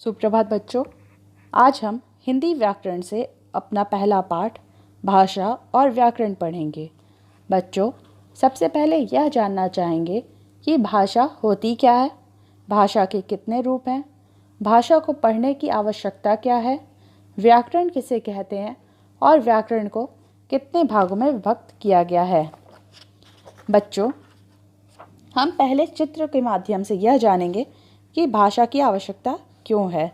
सुप्रभात बच्चों। आज हम हिंदी व्याकरण से अपना पहला पाठ भाषा और व्याकरण पढ़ेंगे। बच्चों, सबसे पहले यह जानना चाहेंगे कि भाषा होती क्या है, भाषा के कितने रूप हैं, भाषा को पढ़ने की आवश्यकता क्या है, व्याकरण किसे कहते हैं और व्याकरण को कितने भागों में विभक्त किया गया है। बच्चों, हम पहले चित्र के माध्यम से यह जानेंगे कि भाषा की आवश्यकता क्यों है।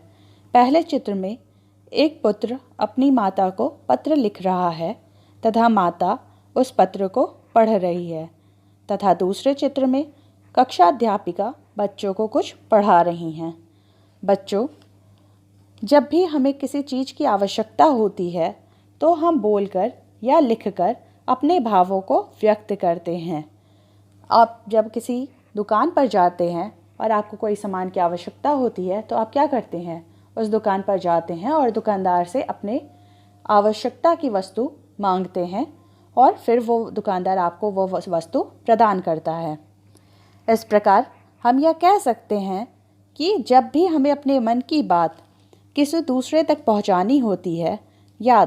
पहले चित्र में एक पुत्र अपनी माता को पत्र लिख रहा है तथा माता उस पत्र को पढ़ रही है तथा दूसरे चित्र में कक्षा अध्यापिका बच्चों को कुछ पढ़ा रही हैं। बच्चों, जब भी हमें किसी चीज़ की आवश्यकता होती है तो हम बोलकर या लिखकर अपने भावों को व्यक्त करते हैं। आप जब किसी दुकान पर जाते हैं और आपको कोई सामान की आवश्यकता होती है तो आप क्या करते हैं, उस दुकान पर जाते हैं और दुकानदार से अपने आवश्यकता की वस्तु मांगते हैं और फिर वो दुकानदार आपको वो वस्तु प्रदान करता है। इस प्रकार हम यह कह सकते हैं कि जब भी हमें अपने मन की बात किसी दूसरे तक पहुंचानी होती है, या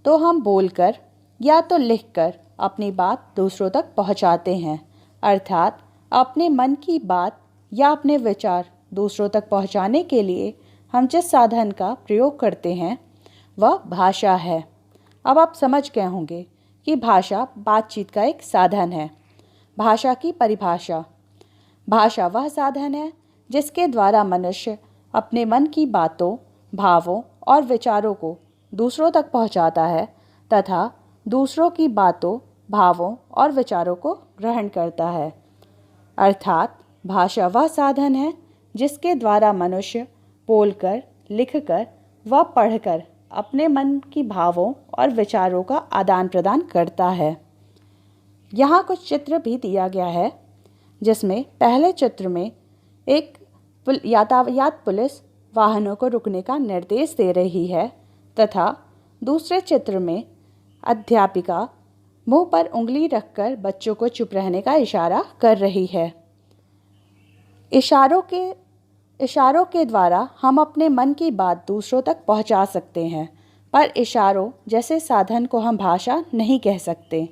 तो हम बोलकर या तो लिखकर अपनी बात दूसरों तक पहुंचाते हैं। अर्थात अपने मन की बात या अपने विचार दूसरों तक पहुंचाने के लिए हम जिस साधन का प्रयोग करते हैं वह भाषा है। अब आप समझ गए होंगे कि भाषा बातचीत का एक साधन है। भाषा की परिभाषा: भाषा वह साधन है जिसके द्वारा मनुष्य अपने मन की बातों, भावों और विचारों को दूसरों तक पहुंचाता है तथा दूसरों की बातों, भावों और विचारों को ग्रहण करता है। अर्थात भाषा वह साधन है जिसके द्वारा मनुष्य बोलकर, लिखकर व पढ़कर अपने मन की भावों और विचारों का आदान प्रदान करता है। यहाँ कुछ चित्र भी दिया गया है, जिसमें पहले चित्र में एक यातायात पुलिस वाहनों को रुकने का निर्देश दे रही है तथा दूसरे चित्र में अध्यापिका मुंह पर उंगली रखकर बच्चों को चुप रहने का इशारा कर रही है। इशारों के द्वारा हम अपने मन की बात दूसरों तक पहुंचा सकते हैं, पर इशारों जैसे साधन को हम भाषा नहीं कह सकते।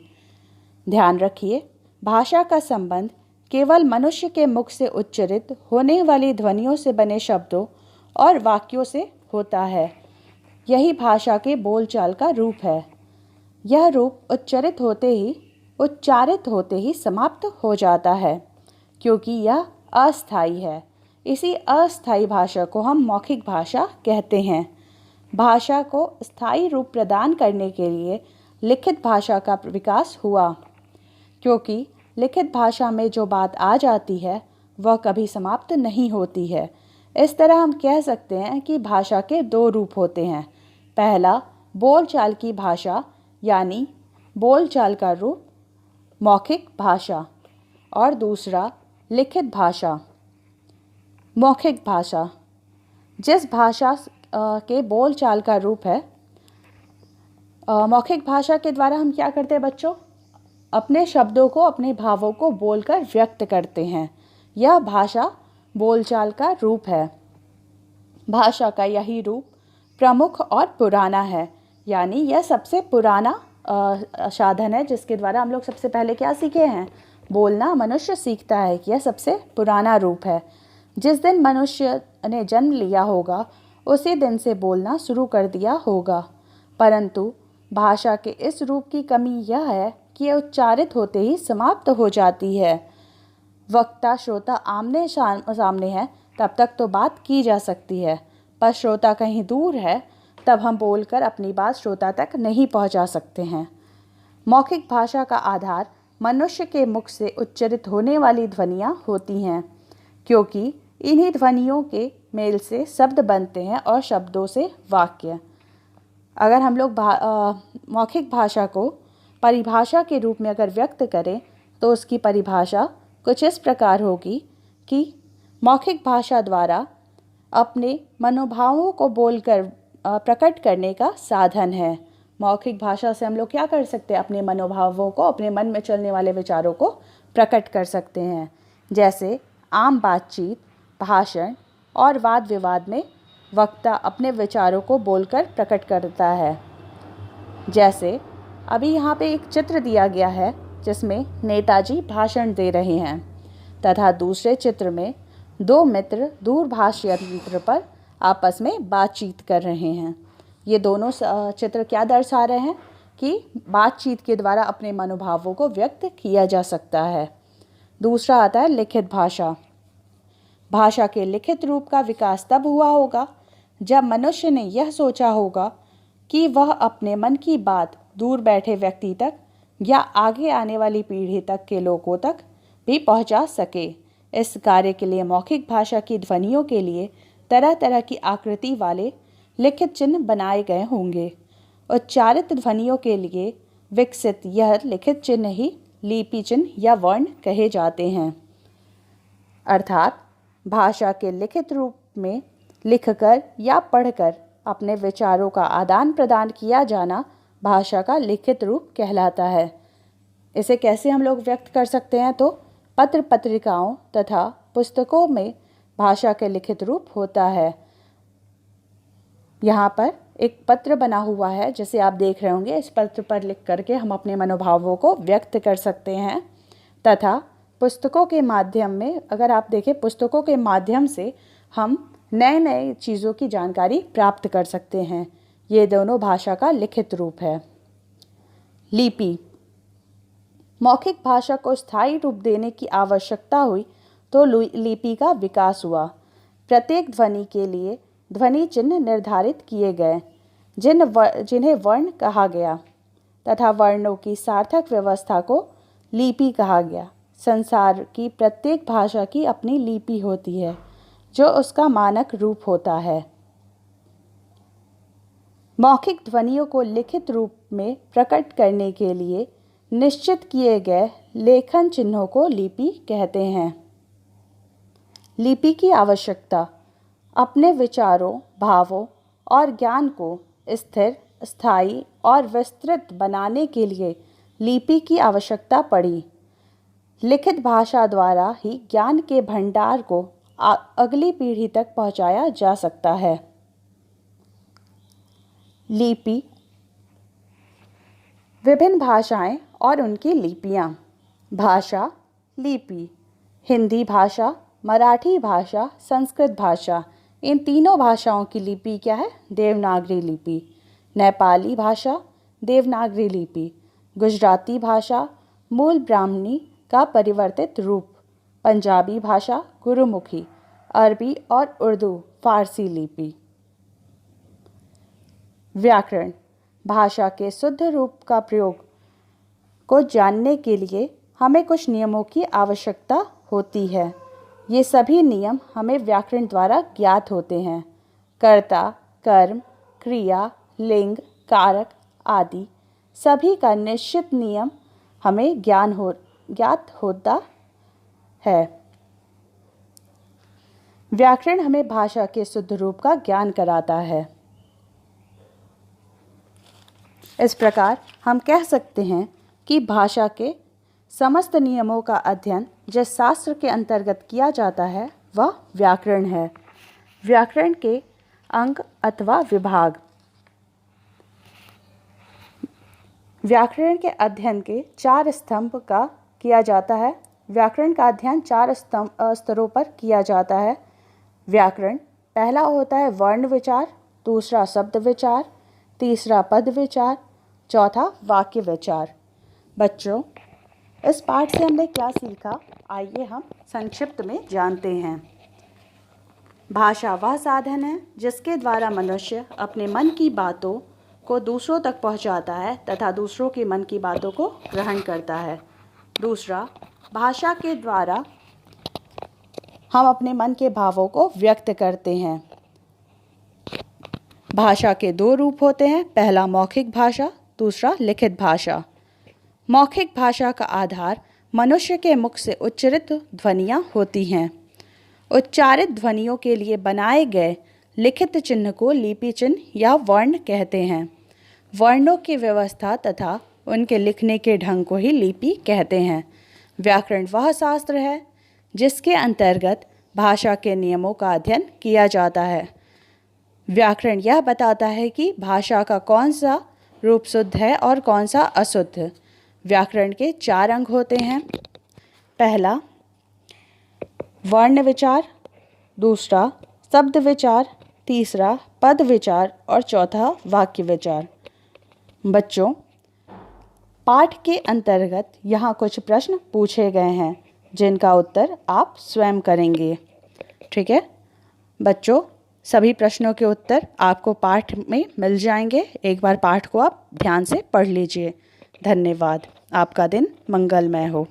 ध्यान रखिए, भाषा का संबंध केवल मनुष्य के मुख से उच्चारित होने वाली ध्वनियों से बने शब्दों और वाक्यों से होता है। यही भाषा के बोलचाल का रूप है। यह रूप उच्चारित होते ही समाप्त हो जाता है, क्योंकि यह अस्थायी है। इसी अस्थायी भाषा को हम मौखिक भाषा कहते हैं। भाषा को स्थायी रूप प्रदान करने के लिए लिखित भाषा का विकास हुआ, क्योंकि लिखित भाषा में जो बात आ जाती है वह कभी समाप्त नहीं होती है। इस तरह हम कह सकते हैं कि भाषा के दो रूप होते हैं। पहला बोलचाल की भाषा यानी बोलचाल का रूप मौखिक भाषा, और दूसरा लिखित भाषा, मौखिक भाषा। जिस भाषा के बोलचाल का रूप है मौखिक भाषा के द्वारा हम क्या करते हैं बच्चों, अपने शब्दों को, अपने भावों को बोलकर व्यक्त करते हैं। यह भाषा बोलचाल का रूप है। भाषा का यही रूप प्रमुख और पुराना है, यानी यह सबसे पुराना साधन है जिसके द्वारा हम लोग सबसे पहले क्या सीखे हैं, बोलना मनुष्य सीखता है कि यह सबसे पुराना रूप है। जिस दिन मनुष्य ने जन्म लिया होगा उसी दिन से बोलना शुरू कर दिया होगा, परंतु भाषा के इस रूप की कमी यह है कि यह उच्चारित होते ही समाप्त हो जाती है। वक्ता श्रोता आमने सामने है तब तक तो बात की जा सकती है, पर श्रोता कहीं दूर है तब हम बोलकर अपनी बात श्रोता तक नहीं पहुंचा सकते हैं। मौखिक भाषा का आधार मनुष्य के मुख से उच्चारित होने वाली ध्वनियाँ होती हैं, क्योंकि इन्हीं ध्वनियों के मेल से शब्द बनते हैं और शब्दों से वाक्य। अगर हम लोग मौखिक भाषा को परिभाषा के रूप में अगर व्यक्त करें तो उसकी परिभाषा कुछ इस प्रकार होगी कि मौखिक भाषा द्वारा अपने मनोभावों को बोलकर प्रकट करने का साधन है। मौखिक भाषा से हम लोग क्या कर सकते हैं, अपने मनोभावों को, अपने मन में चलने वाले विचारों को प्रकट कर सकते हैं। जैसे आम बातचीत, भाषण, और वाद विवाद में वक्ता अपने विचारों को बोलकर प्रकट करता है। जैसे अभी यहाँ पे एक चित्र दिया गया है जिसमें नेताजी भाषण दे रहे हैं तथा दूसरे चित्र में दो मित्र दूरभाष यंत्र पर आपस में बातचीत कर रहे हैं। ये दोनों चित्र क्या दर्शा रहे हैं कि बातचीत के द्वारा अपने मनोभावों को व्यक्त किया जा सकता है। दूसरा आता है लिखित भाषा। भाषा के लिखित रूप का विकास तब हुआ होगा जब मनुष्य ने यह सोचा होगा कि वह अपने मन की बात दूर बैठे व्यक्ति तक या आगे आने वाली पीढ़ी तक के लोगों तक भी पहुंचा सके। इस कार्य के लिए मौखिक भाषा की ध्वनियों के लिए तरह तरह की आकृति वाले लिखित चिन्ह बनाए गए होंगे। उच्चारित ध्वनियों के लिए विकसित यह लिखित चिन्ह ही लिपि चिन्ह या वर्ण कहे जाते हैं। अर्थात भाषा के लिखित रूप में लिखकर या पढ़कर अपने विचारों का आदान प्रदान किया जाना भाषा का लिखित रूप कहलाता है। इसे कैसे हम लोग व्यक्त कर सकते हैं? तो पत्र पत्रिकाओं तथा पुस्तकों में भाषा के लिखित रूप होता है। यहाँ पर एक पत्र बना हुआ है जिसे आप देख रहे होंगे। इस पत्र पर लिख करके हम अपने मनोभावों को व्यक्त कर सकते हैं तथा पुस्तकों के माध्यम में, अगर आप देखें, पुस्तकों के माध्यम से हम नए नए चीज़ों की जानकारी प्राप्त कर सकते हैं। ये दोनों भाषा का लिखित रूप है। लिपि। मौखिक भाषा को स्थायी रूप देने की आवश्यकता हुई तो लिपि का विकास हुआ। प्रत्येक ध्वनि के लिए ध्वनि चिन्ह निर्धारित किए गए जिन्हें वर्ण कहा गया तथा वर्णों की सार्थक व्यवस्था को लिपि कहा गया। संसार की प्रत्येक भाषा की अपनी लिपि होती है जो उसका मानक रूप होता है। मौखिक ध्वनियों को लिखित रूप में प्रकट करने के लिए निश्चित किए गए लेखन चिन्हों को लिपि कहते हैं। लिपि की आवश्यकता। अपने विचारों, भावों और ज्ञान को स्थिर, स्थायी और विस्तृत बनाने के लिए लिपि की आवश्यकता पड़ी। लिखित भाषा द्वारा ही ज्ञान के भंडार को अगली पीढ़ी तक पहुंचाया जा सकता है। लिपि। विभिन्न भाषाएं और उनकी लिपियां। भाषा, लिपि। हिंदी भाषा, मराठी भाषा, संस्कृत भाषा, इन तीनों भाषाओं की लिपि क्या है? देवनागरी लिपि। नेपाली भाषा, देवनागरी लिपि। गुजराती भाषा, मूल ब्राह्मणी का परिवर्तित रूप। पंजाबी भाषा, गुरुमुखी। अरबी और उर्दू, फारसी लिपि। व्याकरण। भाषा के शुद्ध रूप का प्रयोग को जानने के लिए हमें कुछ नियमों की आवश्यकता होती है। ये सभी नियम हमें व्याकरण द्वारा ज्ञात होते हैं। कर्ता, कर्म, क्रिया, लिंग, कारक आदि सभी का निश्चित नियम हमें ज्ञात होता है। व्याकरण हमें भाषा के शुद्ध रूप का ज्ञान कराता है। इस प्रकार हम कह सकते हैं कि भाषा के समस्त नियमों का अध्ययन जिस शास्त्र के अंतर्गत किया जाता है वह व्याकरण है। व्याकरण के अंग अथवा विभाग। व्याकरण के अध्ययन के 4 स्तंभ का किया जाता है। व्याकरण का अध्ययन 4 स्तरों पर किया जाता है। व्याकरण पहला होता है वर्ण विचार, दूसरा शब्द विचार, तीसरा पद विचार, चौथा वाक्य विचार। बच्चों, इस पाठ से हमने क्या सीखा, आइए हम संक्षिप्त में जानते हैं। भाषा वह साधन है जिसके द्वारा मनुष्य अपने मन की बातों को दूसरों तक पहुंचाता है तथा दूसरों के मन की बातों को ग्रहण करता है। दूसरा, भाषा के द्वारा हम अपने मन के भावों को व्यक्त करते हैं। भाषा के 2 रूप होते हैं, पहला मौखिक भाषा, दूसरा लिखित भाषा। मौखिक भाषा का आधार मनुष्य के मुख से उच्चारित ध्वनियाँ होती हैं। उच्चारित ध्वनियों के लिए बनाए गए लिखित चिन्ह को लिपि चिन्ह या वर्ण कहते हैं। वर्णों की व्यवस्था तथा उनके लिखने के ढंग को ही लिपि कहते हैं। व्याकरण वह शास्त्र है जिसके अंतर्गत भाषा के नियमों का अध्ययन किया जाता है। व्याकरण यह बताता है कि भाषा का कौन सा रूप शुद्ध है और कौन सा अशुद्ध। व्याकरण के 4 अंग होते हैं। पहला वर्ण विचार, दूसरा शब्द विचार, तीसरा पद विचार और चौथा वाक्य विचार। बच्चों, पाठ के अंतर्गत यहाँ कुछ प्रश्न पूछे गए हैं जिनका उत्तर आप स्वयं करेंगे। ठीक है बच्चों, सभी प्रश्नों के उत्तर आपको पाठ में मिल जाएंगे। एक बार पाठ को आप ध्यान से पढ़ लीजिए। धन्यवाद। आपका दिन मंगलमय हो।